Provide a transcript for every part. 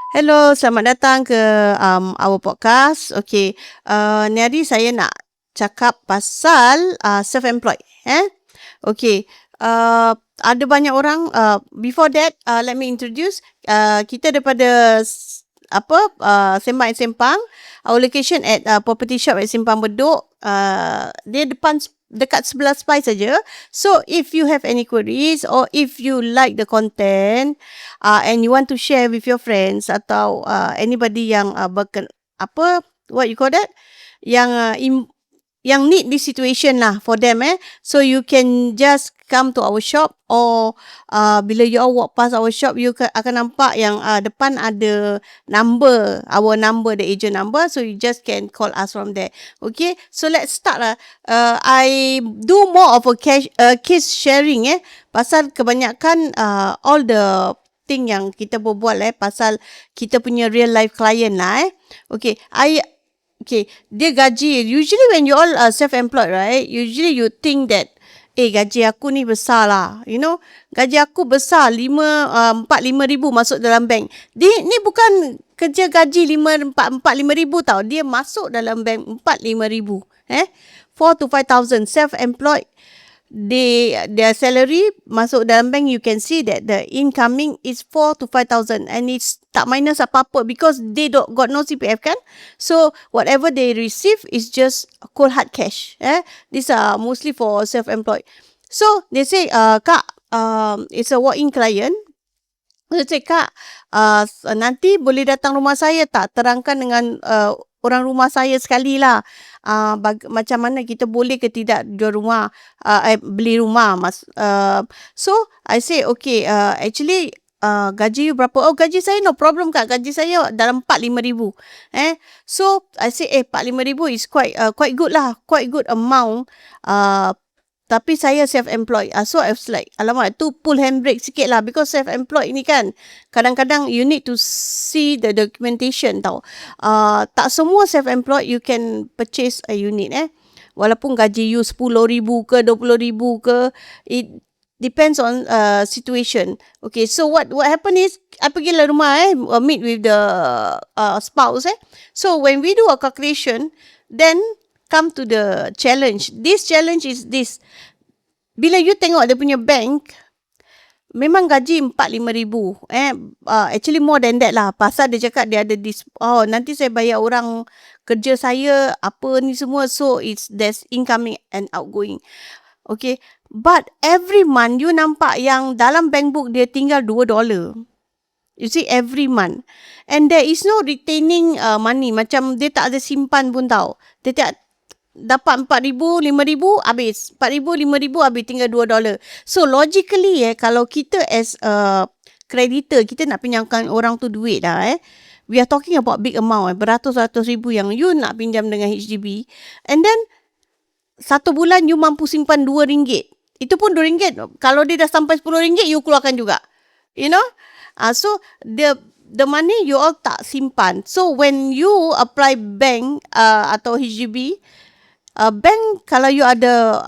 Hello, selamat datang ke our podcast. Okay, ni hari saya nak cakap pasal self-employed. Okay, ada banyak orang. Before that, let me introduce. Kita daripada Sembang Sempang. Our location at property shop at Simpang Bedok. Dia dekat sebelah Spice saja. So if you have any queries or if you like the content and you want to share with your friends atau anybody yang what you call that, yang need this situation lah for them so you can just come to our shop or bila you all walk past our shop you akan nampak yang depan ada number, our number, the agent number, so you just can call us from there. Okay, so let's start lah. I do more of a case sharing pasal kebanyakan all the thing yang kita berbual pasal kita punya real life client lah Okay, dia gaji. Usually when you all are self-employed, right? Usually you think that, gaji aku ni besar lah. You know, gaji aku besar, 4-5 ribu masuk dalam bank. Ni bukan kerja gaji 4-5 ribu tau. Dia masuk dalam bank 4-5 ribu. 4 to 5,000 self-employed. Their salary masuk dalam bank, you can see that the incoming is 4 to 5,000 and it's tak minus apa-apa because they got no CPF kan. So whatever they receive is just cold hard cash. These are mostly for self-employed. So they say, Kak, it's a walk-in client. Saya cakap, nanti boleh datang rumah saya tak? Terangkan dengan orang rumah saya sekali lah. Macam mana kita boleh ke tidak jual rumah, beli rumah. So, I say, okay, actually, gaji you berapa? Oh, gaji saya no problem Kak. Gaji saya dalam 4-5 ribu. So, I say, 4-5 ribu is quite good lah. Quite good amount. Tapi saya self-employed. So I was like, alamak, tu pull handbrake sikit lah. Because self-employed ni kan, kadang-kadang you need to see the documentation tau. Tak semua self-employed you can purchase a unit Walaupun gaji you 10 ribu ke 20 ribu ke, it depends on situation. Okay, so what happened is, I pergi lah rumah meet with the spouse So when we do a calculation, then come to the challenge. This challenge is this. Bila you tengok dia punya bank, memang gaji 4-5 ribu. Actually more than that lah. Pasal dia cakap dia ada this, nanti saya bayar orang kerja saya, apa ni semua. So there's incoming and outgoing. Okay. But every month, you nampak yang dalam bank book dia tinggal $2. You see, every month. And there is no retaining money. Macam dia tak ada simpan pun tau. Dia tak dapat 4,000, 5,000, habis. 4,000, 5,000, habis tinggal $2. So, logically, kalau kita as a creditor, kita nak pinjamkan orang tu duit dah, we are talking about big amount, beratus-ratus ribu yang you nak pinjam dengan HDB. And then, satu bulan you mampu simpan RM2. Itu pun RM2. Kalau dia dah sampai RM10, you keluarkan juga. You know? So, the money you all tak simpan. So, when you apply bank atau HDB, bank kalau you ada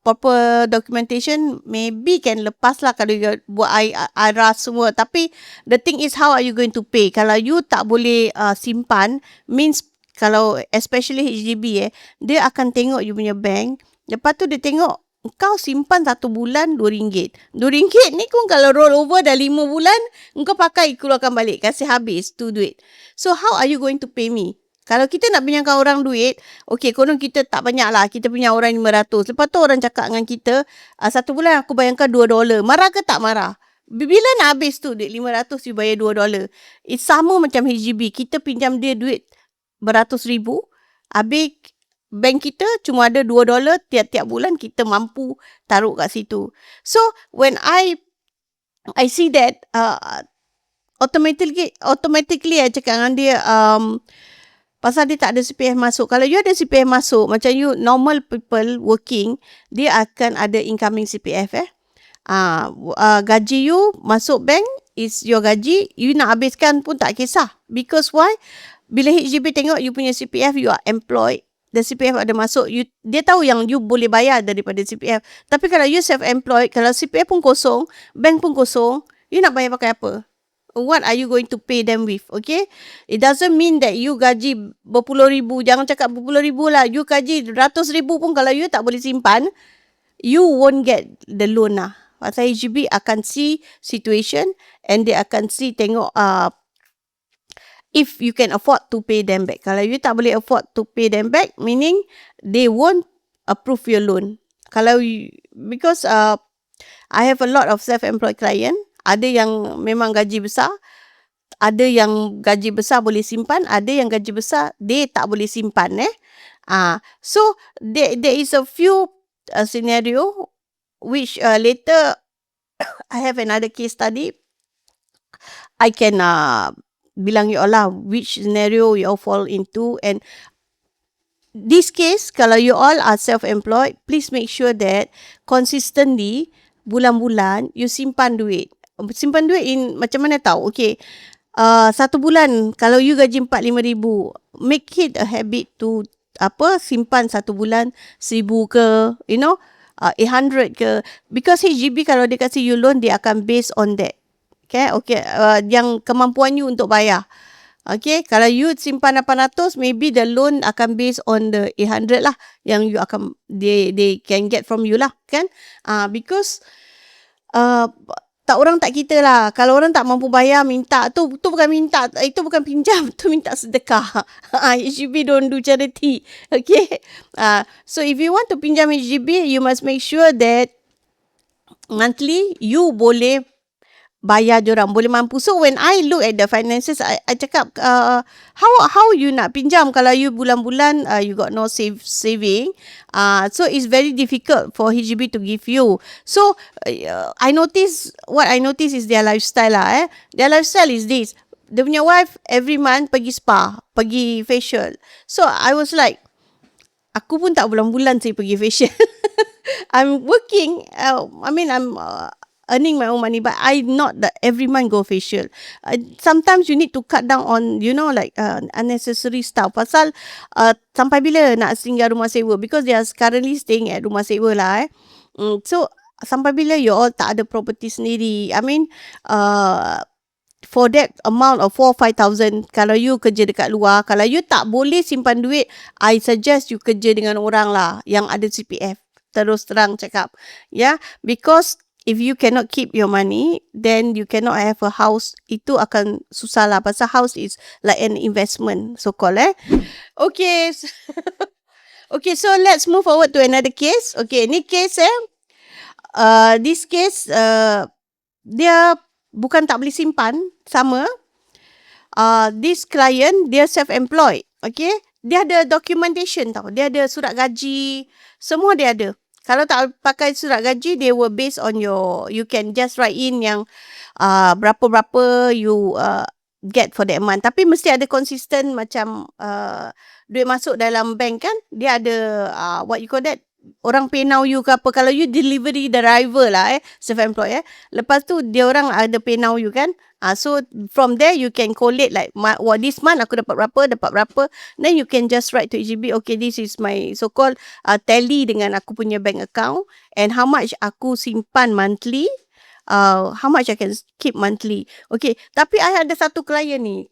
proper documentation, maybe can lepas lah kalau you buat IRAS semua. Tapi the thing is, how are you going to pay? Kalau you tak boleh simpan, means kalau especially HDB dia akan tengok you punya bank. Lepas tu dia tengok kau simpan 1 bulan RM2. RM2 ni pun kalau roll over dah 5 bulan, kau pakai keluarkan balik, kasih habis tu duit. So how are you going to pay me? Kalau kita nak pinjamkan orang duit, okay, konon kita tak banyak lah. Kita punya orang 500. Lepas tu orang cakap dengan kita, 1 bulan aku bayarkan $2. Marah ke tak marah? Bila nak habis tu duit 500, you bayar $2. It's sama macam HDB. Kita pinjam dia duit beratus ribu. Habis bank kita cuma ada $2 tiap-tiap bulan, kita mampu taruh kat situ. So, when I see that, automatically I cakap dengan dia, pasal dia tak ada CPF masuk. Kalau you ada CPF masuk, macam you normal people working, dia akan ada incoming CPF gaji you masuk bank is your gaji, you nak habiskan pun tak kisah. Because why? Bila HDB tengok you punya CPF, you are employed, the CPF ada masuk, dia tahu yang you boleh bayar daripada CPF. Tapi kalau you self-employed, kalau CPF pun kosong, bank pun kosong, you nak bayar pakai apa? what are you going to pay them with, okay? It doesn't mean that you gaji berpuluh ribu. Jangan cakap berpuluh ribu lah. You gaji ratus ribu pun kalau you tak boleh simpan, you won't get the loan lah. Pasal HDB akan see situation and they akan see tengok if you can afford to pay them back. Kalau you tak boleh afford to pay them back, meaning they won't approve your loan. Kalau you, because I have a lot of self-employed client. Ada yang memang gaji besar, ada yang gaji besar boleh simpan, ada yang gaji besar dia tak boleh simpan. So there is a few scenario which later I have another case study. I can bilang you all lah which scenario you all fall into. And this case, kalau you all are self-employed, please make sure that consistently bulan-bulan you simpan duit. Simpan duit in macam mana tahu? Okay, satu bulan kalau you gaji 4-5 ribu, make it a habit to simpan satu bulan 1,000 ke, 800 ke, because HDB kalau dia kasi you loan, dia akan based on that. Okay, yang kemampuan you untuk bayar. Okay, kalau you simpan 800, maybe the loan akan based on the 800 lah yang you akan they can get from you lah, kan? Because orang tak kita lah. Kalau orang tak mampu bayar, minta tu bukan minta, itu bukan pinjam, tu minta sedekah. HDB don't do charity. Okay. So if you want to pinjam HDB, you must make sure that monthly you boleh bayar diorang, boleh mampu. So when I look at the finances, I cakap how you nak pinjam kalau you bulan-bulan you got no saving. So it's very difficult for HDB to give you. So what I notice is their lifestyle lah. Their lifestyle is this. Dia punya wife every month pergi spa, pergi facial. So I was like, aku pun tak bulan-bulan saya pergi facial. I'm working, I'm earning my own money, but I not that every month go facial. Sometimes you need to cut down on, unnecessary stuff. Pasal sampai bila nak singgah rumah sewa, because they are currently staying at rumah sewa lah. So sampai bila you all tak ada property sendiri. I mean, for that amount of 4-5,000, kalau you kerja dekat luar, kalau you tak boleh simpan duit, I suggest you kerja dengan orang lah yang ada CPF. Terus terang cakap, because if you cannot keep your money, then you cannot have a house. Itu akan susah lah. Pasal house is like an investment, so-called. Okay. Okay, so let's move forward to another case. Okay, ni case this case, dia bukan tak boleh simpan, sama. This client, dia self-employed. Okay, dia ada documentation tau. Dia ada surat gaji, semua dia ada. Kalau tak pakai surat gaji, they will based on you can just write in yang berapa-berapa you get for that month. Tapi mesti ada consistent macam duit masuk dalam bank kan. Dia ada what you call that, orang pay now you ke apa. Kalau you delivery driver lah self-employed lepas tu dia orang ada pay now you kan. So from there you can collate like this month aku dapat berapa, then you can just write to HDB, okay, this is my so-called tally dengan aku punya bank account and how much aku simpan monthly, how much I can keep monthly. Okay, tapi I ada satu klien ni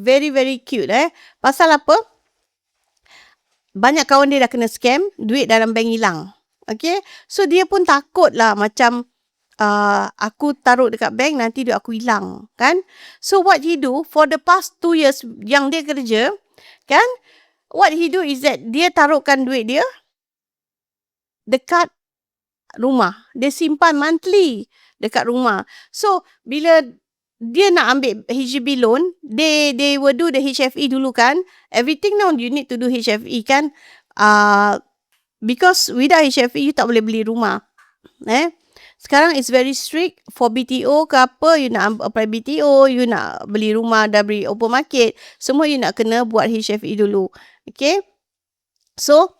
very very cute pasal apa? Banyak kawan dia dah kena scam, duit dalam bank hilang. Okay, so dia pun takut lah macam aku taruh dekat bank, nanti duit aku hilang kan. So what he do for the past 2 years yang dia kerja kan, what he do is that dia taruhkan duit dia dekat rumah, dia simpan monthly dekat rumah. So bila dia nak ambil HDB loan, they will do the HFE dulu kan. Everything now you need to do HFE kan. Because without HFE you tak boleh beli rumah. Sekarang it's very strict for BTO ke apa, you nak apply BTO, you nak beli rumah dah beli open market, semua you nak kena buat HFE dulu. Okay. So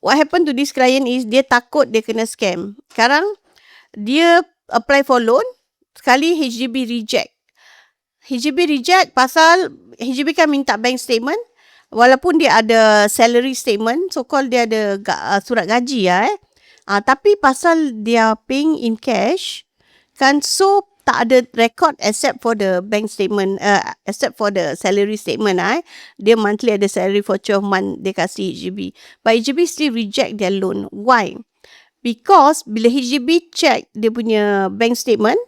what happened to this client is dia takut dia kena scam. Sekarang dia apply for loan, sekali HDB reject. HDB reject pasal HDB kan minta bank statement, walaupun dia ada salary statement, so called dia ada surat gaji tapi pasal dia paying in cash kan, so tak ada record except for the bank statement, except for the salary statement. Dia monthly ada salary for 12 month, dia kasih HDB. But HDB still reject their loan. Why? Because bila HDB check dia punya bank statement,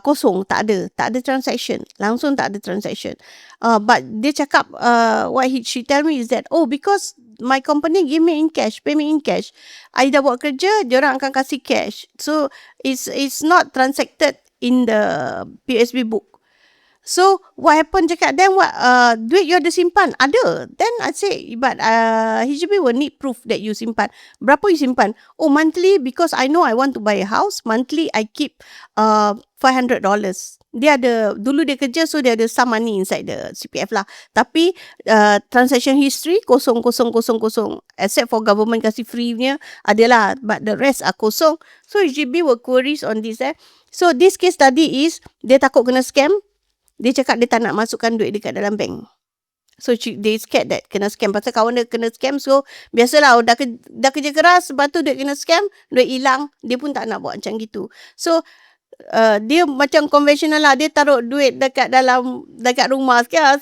kosong, tak ada transaction, langsung tak ada transaction. But dia cakap, she tell me is that, because my company give me in cash, pay me in cash. I dah buat kerja, diorang akan kasih cash. So it's not transacted in the PSB book. So what happened, cakap, then what, duit you ada simpan? Ada. Then I say, but HDB will need proof that you simpan. Berapa you simpan? Monthly, because I know I want to buy a house, monthly I keep $500. Dia ada, dulu dia kerja, so dia ada some money inside the CPF lah. Tapi transaction history kosong. Except for government kasih free punya, adalah, but the rest are kosong. So HDB will queries on this. So this case tadi is, dia takut kena scam. Dia cakap dia tak nak masukkan duit dekat dalam bank. So they scared that kena scam. Pasal kawan dia kena scam. So biasalah, dah kerja keras, lepas tu duit kena scam, duit hilang. Dia pun tak nak buat macam gitu. So dia macam konvensional lah. Dia taruh duit dekat rumah sekarang.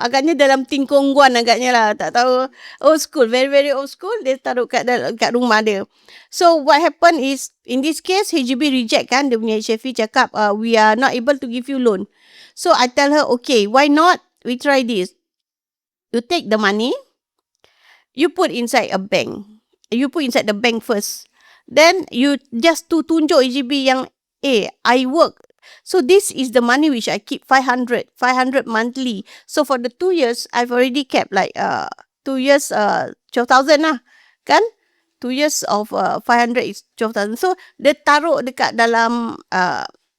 Agaknya dalam tingkongguan agaknya lah. Tak tahu. Old school. Very, very old school. Dia taruh kat rumah dia. So what happened is, in this case, HDB reject kan. Dia punya HFE cakap, we are not able to give you loan. So I tell her, okay, why not? We try this. You take the money. You put inside a bank. You put inside the bank first. Then you just to tunjuk HDB yang, I work. So this is the money which I keep, 500 monthly. So for the 2 years, I've already kept like 2 years 12,000 lah. Kan? 2 years of 500 is 12,000. So dia taruh dekat dalam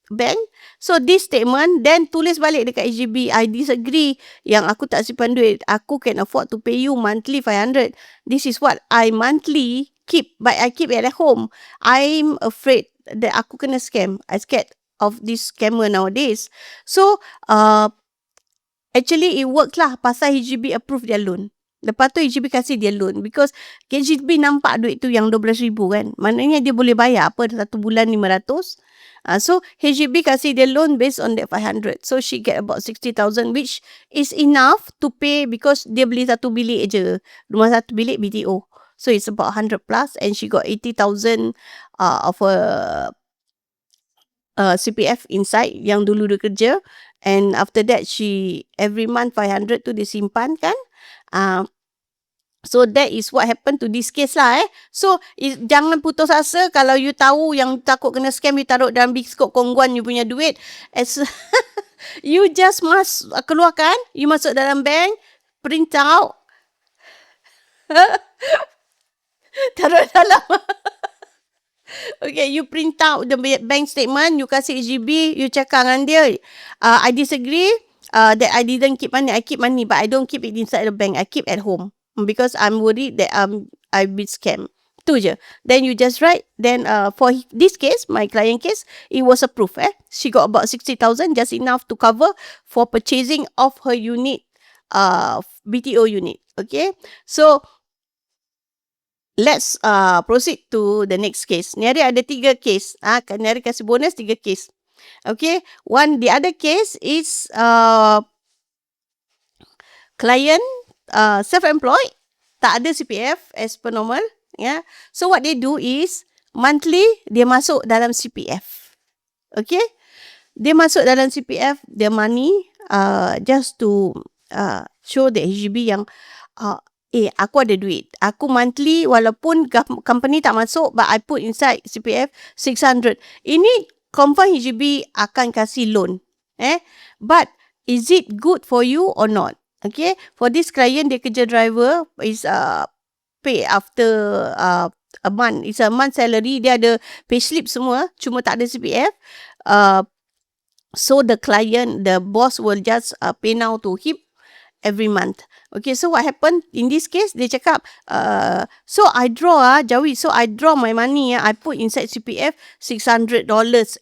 bank. So this statement, then tulis balik dekat HDB, I disagree yang aku tak simpan duit. Aku can afford to pay you monthly 500. This is what I monthly keep, but I keep it at home. I'm afraid that aku kena scam. I scared of this scammer nowadays. So actually it works lah, pasal HDB approve their loan. Lepas tu HDB kasih dia loan, because HDB nampak duit tu yang 12,000 kan. Maknanya dia boleh bayar apa satu bulan 500. So HDB kasih dia loan based on that 500. So she get about 60,000, which is enough to pay, because dia beli satu bilik je. Rumah satu bilik BTO. So it's about 100 plus, and she got 80,000 of a CPF inside yang dulu dia kerja. And after that, she every month 500 tu dia simpan kan. So that is what happened to this case lah. So jangan putus asa. Kalau you tahu yang takut kena scam, you taruh dalam biskop kongguan you punya duit, you just must keluarkan, you masuk dalam bank, print out, taruh dalam okay, you print out the bank statement, you kasih HDB, you cakap dengan dia, I disagree that I didn't keep money. I keep money, but I don't keep it inside the bank. I keep at home because I'm worried that I've been scammed. Tu je. Then you just write. Then for this case, my client case, it was approved. She got about 60,000, just enough to cover for purchasing of her unit, BTO unit. Okay, so let's proceed to the next case. Ni ada 3 case. Ni ada kasih bonus 3 case. Okay. The other case is client self-employed, tak ada CPF as per normal. Yeah. So what they do is monthly dia masuk dalam CPF. Okay. Dia masuk dalam CPF, their money just to show the HDB yang aku ada duit. Aku monthly, walaupun company tak masuk, but I put inside CPF 600. Ini confirm HDB akan kasih loan. But is it good for you or not? Okay. For this client, dia kerja driver, is pay after a month. It's a month salary. Dia ada payslip semua, cuma tak ada CPF. So the client, the boss will just pay now to him every month. Okay, so what happened in this case? Dia cakap, so I draw, Jawi, so I draw my money, I put inside CPF $600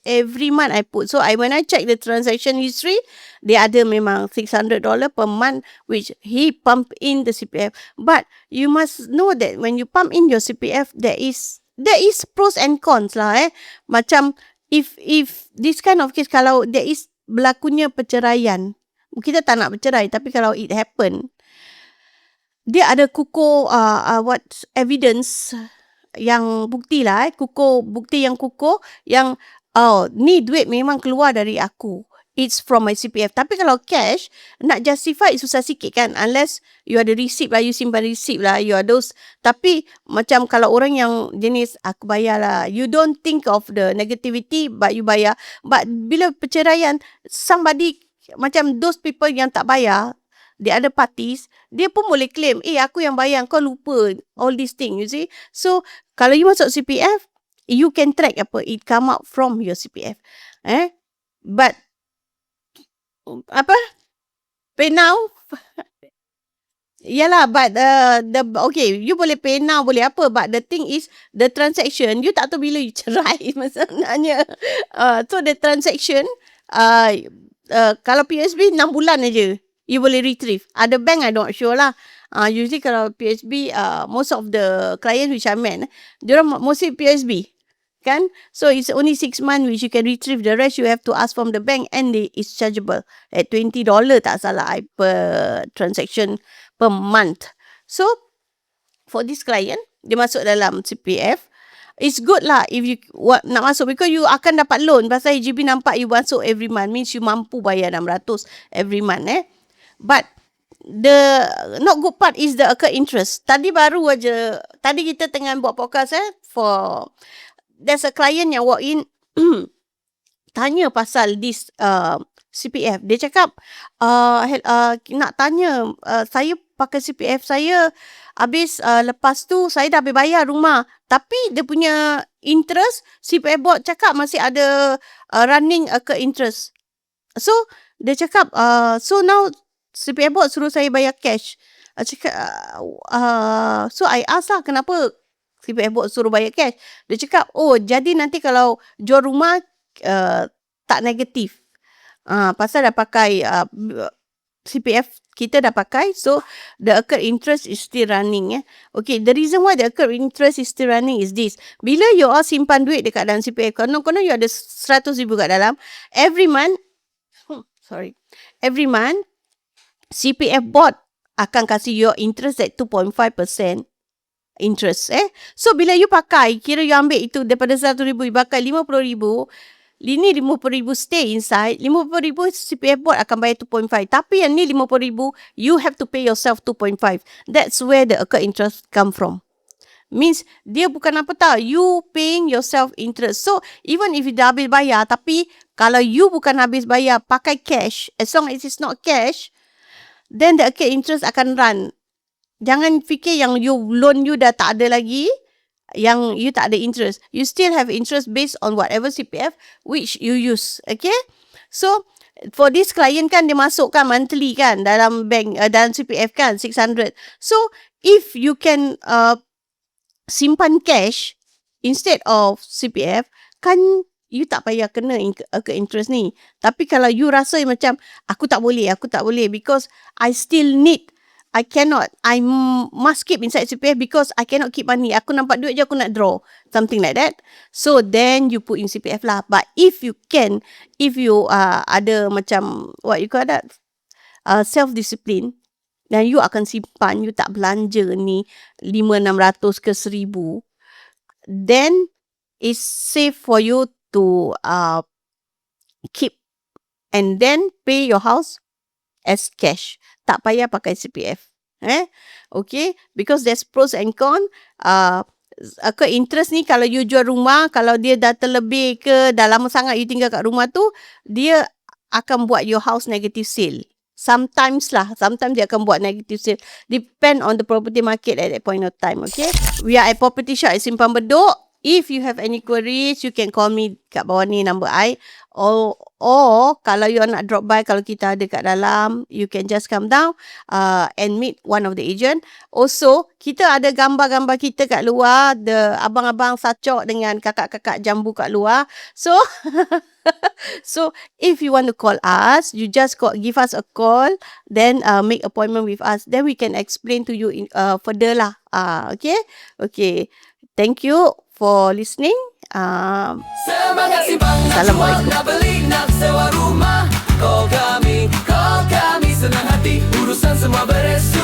every month I put. So when I check the transaction history, dia ada memang $600 per month which he pump in the CPF. But you must know that when you pump in your CPF, there is pros and cons lah. Macam if this kind of case, kalau there is berlakunya perceraian, kita tak nak bercerai, tapi kalau it happen, dia ada kukuh what evidence yang bukti lah, kukuh bukti yang kukuh yang ni duit memang keluar dari aku. It's from my CPF. Tapi kalau cash, nak justify susah sikit kan. Unless you ada receipt lah, you simpan receipt lah, you are those. Tapi macam kalau orang yang jenis aku bayar lah, you don't think of the negativity but you bayar. But bila perceraian, somebody macam those people yang tak bayar, the other parties, dia pun boleh claim, aku yang bayar, kau lupa all these things, you see. So kalau you masuk CPF, you can track apa, it come out from your CPF. But apa? Pay now? Yalah, but okay, you boleh pay now, boleh apa, but the thing is, the transaction, you tak tahu bila you cerai masalahnya. So the transaction, kalau PSB 6 bulan aja, you boleh retrieve. Ada bank, I not sure lah. Usually kalau PSB, most of the clients which I met, diorang mostly PSB. Kan? So it's only 6 months which you can retrieve. The rest you have to ask from the bank and it's chargeable at $20 tak salah per transaction per month. So for this client, dia masuk dalam CPF. It's good lah if you nak masuk, because you akan dapat loan. Pasal HDB nampak you masuk every month, means you mampu bayar 600 every month. But the not good part is the accrued interest. Tadi kita tengah buat podcast for there's a client yang walk in tanya pasal this CPF. Dia cakap nak tanya, saya pakai CPF saya, habis lepas tu saya dah habis bayar rumah, tapi dia punya interest CPF board cakap masih ada running accrued interest. So dia cakap so now CPF board suruh saya bayar cash. So I ask lah, kenapa CPF board suruh bayar cash? Dia cakap, jadi nanti kalau jual rumah tak negatif. Pasal dah pakai CPF kita dah pakai, so the accrued interest is still running. Okay, the reason why the accrued interest is still running is this. Bila you all simpan duit dekat dalam CPF, konon you ada 100,000 kat dalam, every month, CPF board akan kasih your interest at 2.5% interest. So bila you pakai, kira you ambil itu daripada 100,000, you pakai 50,000, ini 50,000 stay inside, 50,000 CPF board akan bayar 2.5. Tapi yang ni 50,000, you have to pay yourself 2.5. That's where the accrued interest come from. Means dia bukan apa tau, you paying yourself interest. So even if you dah habis bayar, tapi kalau you bukan habis bayar pakai cash, as long as it's not cash, then the accrued interest akan run. Jangan fikir yang loan you dah tak ada lagi, yang you tak ada interest. You still have interest based on whatever CPF which you use. Okay? So, for this client kan, dia masukkan monthly kan dalam bank, dalam CPF kan, 600. So, if you can simpan cash instead of CPF, kan you tak payah kena accrued interest ni. Tapi kalau you rasa macam, aku tak boleh, because I still need, I cannot, I must keep inside CPF because I cannot keep money. Aku nampak duit je, aku nak draw. Something like that. So, then you put in CPF lah. But if you can, if you ada macam, what you call that, self-discipline, dan you akan simpan, you tak belanja ni 500-600 ke 1,000, then it's safe for you to keep and then pay your house as cash. Tak payah pakai CPF. Okay? Because there's pros and cons. Accrued interest ni, kalau you jual rumah, kalau dia dah terlebih ke, dah lama sangat you tinggal kat rumah tu, dia akan buat your house negative sale. Sometimes dia akan buat negative sale. Depend on the property market at that point of time. Okay? We are at Property Shop at Simpang Bedok. If you have any queries, you can call me kat bawah ni number I. Or kalau you nak drop by, kalau kita ada kat dalam, you can just come down and meet one of the agent. Also, kita ada gambar-gambar kita kat luar, the abang-abang sacok dengan kakak-kakak jambu kat luar. So, so if you want to call us, you just give us a call, then make appointment with us. Then we can explain to you further lah. Okay. Thank you for listening. Semangat simpang nak Assalamualaikum. jual, nak beli, nak sewa rumah. Call kami, senang hati, urusan semua beres.